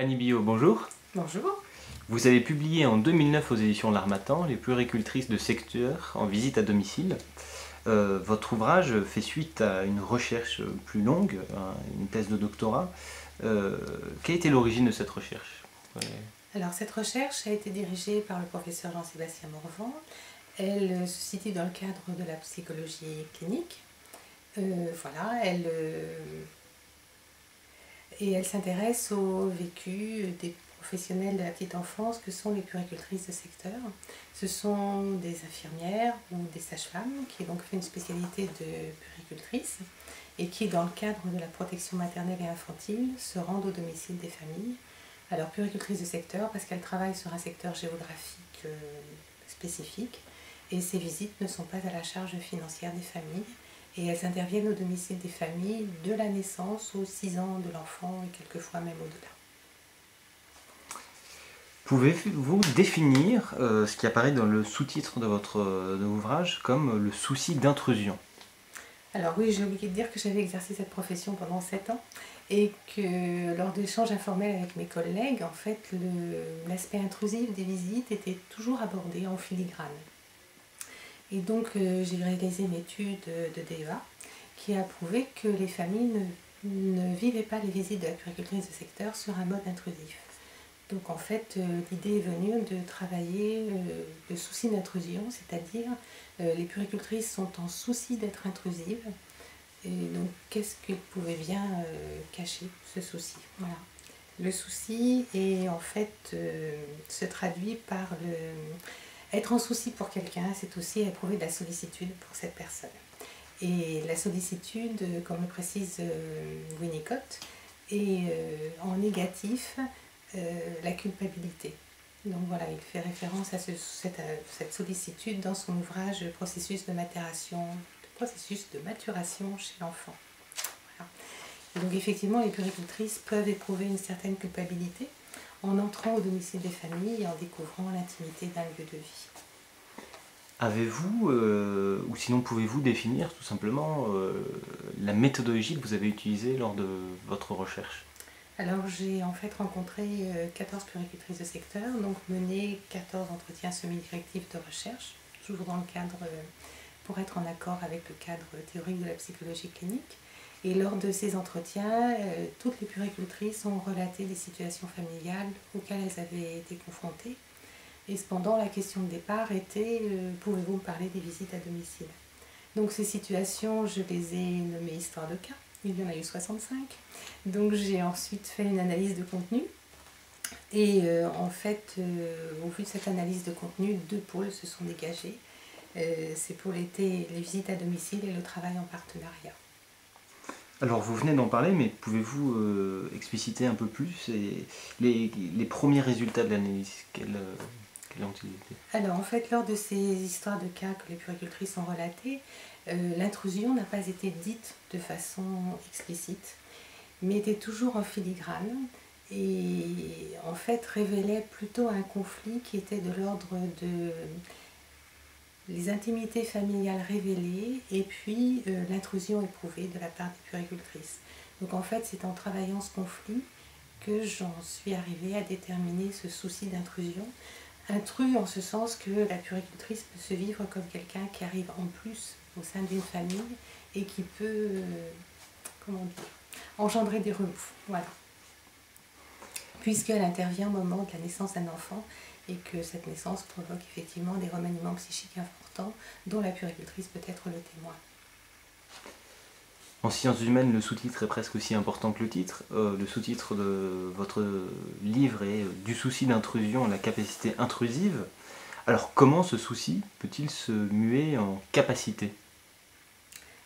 Annie Billot, bonjour. Bonjour. Vous avez publié en 2009 aux éditions L'Harmattan les puéricultrices de secteur en visite à domicile. Votre ouvrage fait suite à une recherche plus longue, une thèse de doctorat. Quelle était l'origine de cette recherche? Alors cette recherche a été dirigée par le professeur Jean-Sébastien Morvan. Elle se situe dans le cadre de la psychologie clinique. Et elle s'intéresse au vécu des professionnels de la petite enfance que sont les puéricultrices de secteur. Ce sont des infirmières ou des sages-femmes qui ont donc fait une spécialité de puéricultrice et qui, dans le cadre de la protection maternelle et infantile, se rendent au domicile des familles. Alors puéricultrice de secteur parce qu'elle travaille sur un secteur géographique spécifique et ces visites ne sont pas à la charge financière des familles. Et elles interviennent au domicile des familles de la naissance aux 6 ans de l'enfant et quelquefois même au-delà. Pouvez-vous définir ce qui apparaît dans le sous-titre de votre ouvrage comme le souci d'intrusion? Alors oui, j'ai oublié de dire que j'avais exercé cette profession pendant 7 ans et que lors d'échanges informels avec mes collègues, en fait, l'aspect intrusif des visites était toujours abordé en filigrane. Et donc j'ai réalisé une étude de DEA qui a prouvé que les familles ne vivaient pas les visites de la puéricultrice de secteur sur un mode intrusif. Donc en fait, l'idée est venue de travailler le souci d'intrusion, c'est-à-dire les puéricultrices sont en souci d'être intrusives. Et donc qu'est-ce qu'ils pouvaient bien cacher, ce souci? Voilà. Le souci est en fait se traduit par être en souci pour quelqu'un, c'est aussi éprouver de la sollicitude pour cette personne. Et la sollicitude, comme le précise Winnicott, est en négatif la culpabilité. Donc voilà, il fait référence à cette sollicitude dans son ouvrage processus de maturation chez l'enfant. Voilà. Donc effectivement, les puéricultrices peuvent éprouver une certaine culpabilité en entrant au domicile des familles et en découvrant l'intimité d'un lieu de vie. Avez-vous, ou sinon pouvez-vous définir tout simplement la méthodologie que vous avez utilisée lors de votre recherche? Alors j'ai en fait rencontré 14 puéricultrices de secteur, donc mené 14 entretiens semi-directifs de recherche, toujours dans le cadre, pour être en accord avec le cadre théorique de la psychologie clinique. Et lors de ces entretiens, toutes les puéricultrices ont relaté des situations familiales auxquelles elles avaient été confrontées. Et cependant, la question de départ était pouvez-vous me parler des visites à domicile? Donc ces situations, je les ai nommées histoire de cas. Il y en a eu 65. Donc j'ai ensuite fait une analyse de contenu. Et en fait, au vu de cette analyse de contenu, 2 pôles se sont dégagés. Ces pôles étaient les visites à domicile et le travail en partenariat. Alors vous venez d'en parler, mais pouvez-vous expliciter un peu plus les premiers résultats de l'analyse quels ont-ils été? Alors en fait, lors de ces histoires de cas que les puéricultrices ont relatées, l'intrusion n'a pas été dite de façon explicite, mais était toujours en filigrane et en fait révélait plutôt un conflit qui était de l'ordre de les intimités familiales révélées et puis l'intrusion éprouvée de la part des puéricultrices. Donc en fait, c'est en travaillant ce conflit que j'en suis arrivée à déterminer ce souci d'intrusion. Intrus en ce sens que la puéricultrice peut se vivre comme quelqu'un qui arrive en plus au sein d'une famille et qui peut engendrer des remous. Voilà. Puisqu'elle intervient au moment de la naissance d'un enfant et que cette naissance provoque effectivement des remaniements psychiques importants dont la puéricultrice peut être le témoin. En sciences humaines, le sous-titre est presque aussi important que le titre. Le sous-titre de votre livre est Du souci d'intrusion à la capacité intrusive. Alors comment ce souci peut-il se muer en capacité?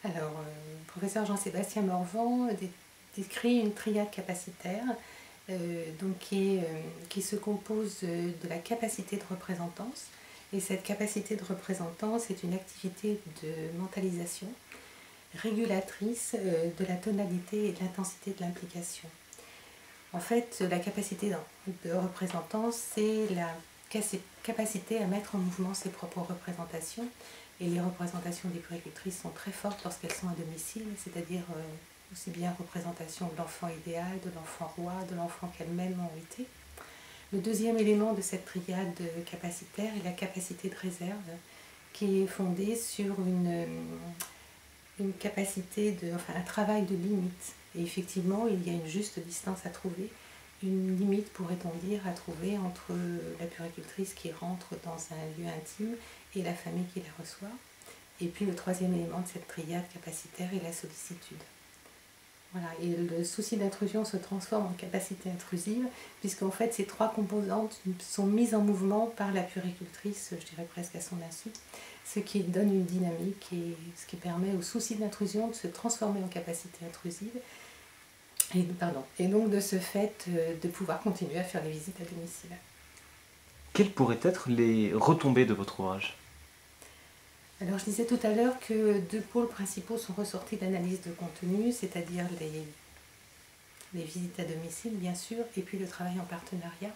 Alors, le professeur Jean-Sébastien Morvan décrit une triade capacitaire qui se compose de la capacité de représentance. Et cette capacité de représentance est une activité de mentalisation régulatrice de la tonalité et de l'intensité de l'implication. En fait, la capacité de représentance, c'est la capacité à mettre en mouvement ses propres représentations. Et les représentations des puéricultrices sont très fortes lorsqu'elles sont à domicile, c'est-à-dire aussi bien représentation de l'enfant idéal, de l'enfant roi, de l'enfant qu'elles-mêmes ont été. Le deuxième élément de cette triade capacitaire est la capacité de réserve, qui est fondée sur une capacité, un travail de limite. Et effectivement, il y a une juste distance à trouver, une limite, pourrait-on dire, à trouver entre la puéricultrice qui rentre dans un lieu intime et la famille qui la reçoit. Et puis le troisième élément de cette triade capacitaire est la sollicitude. Voilà, et le souci d'intrusion se transforme en capacité intrusive, puisqu'en fait ces trois composantes sont mises en mouvement par la puéricultrice, je dirais presque à son insu, ce qui donne une dynamique et ce qui permet au souci d'intrusion de se transformer en capacité intrusive, et donc de ce fait de pouvoir continuer à faire les visites à domicile. Quelles pourraient être les retombées de votre ouvrage ? Alors je disais tout à l'heure que deux pôles principaux sont ressortis de l'analyse de contenu, c'est-à-dire les visites à domicile bien sûr, et puis le travail en partenariat.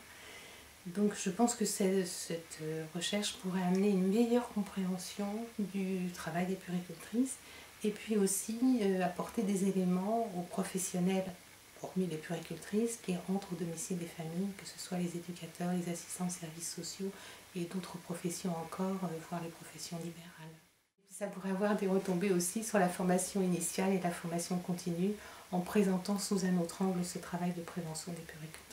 Donc je pense que cette recherche pourrait amener une meilleure compréhension du travail des puéricultrices, et puis aussi apporter des éléments aux professionnels, hormis les puéricultrices, qui rentrent au domicile des familles, que ce soit les éducateurs, les assistants de services sociaux et d'autres professions encore, voire les professions libérales. Ça pourrait avoir des retombées aussi sur la formation initiale et la formation continue, en présentant sous un autre angle ce travail de prévention des puéricultrices.